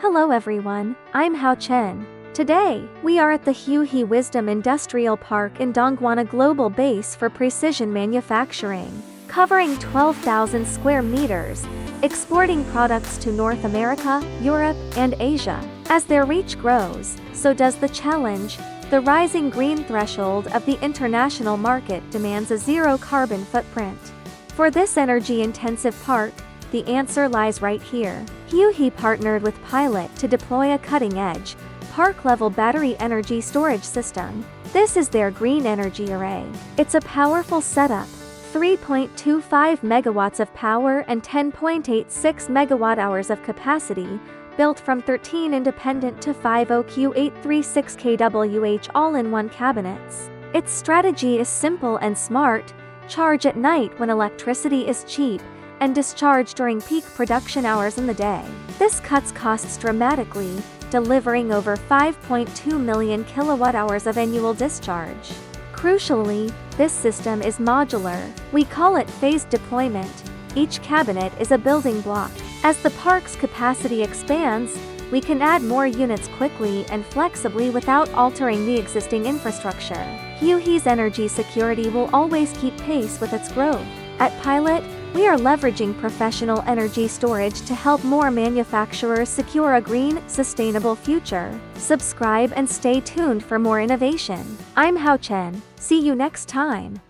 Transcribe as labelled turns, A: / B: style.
A: Hello everyone, I'm Hao Chen. Today, we are at the Huihe Wisdom Industrial Park in Dongguan, a global base for precision manufacturing, covering 12,000 square meters, exporting products to North America, Europe, and Asia. As their reach grows, so does the challenge. The rising green threshold of the international market demands a zero-carbon footprint. For this energy-intensive park, the answer lies right here. Huihe partnered with Pilot to deploy a cutting-edge, park-level battery energy storage system. This is their green energy array. It's a powerful setup, 3.25 megawatts of power and 10.86 megawatt-hours of capacity, built from 13 independent to 50Q836 kWh all-in-one cabinets. Its strategy is simple and smart: charge at night when electricity is cheap, and discharge during peak production hours in the day. This cuts costs dramatically, delivering over 5.2 million kilowatt-hours of annual discharge. Crucially, this system is modular. We call it phased deployment. Each cabinet is a building block. As the park's capacity expands, we can add more units quickly and flexibly without altering the existing infrastructure. Huihe's energy security will always keep pace with its growth. At Pilot, we are leveraging professional energy storage to help more manufacturers secure a green, sustainable future. Subscribe and stay tuned for more innovation. I'm Hao Chen. See you next time.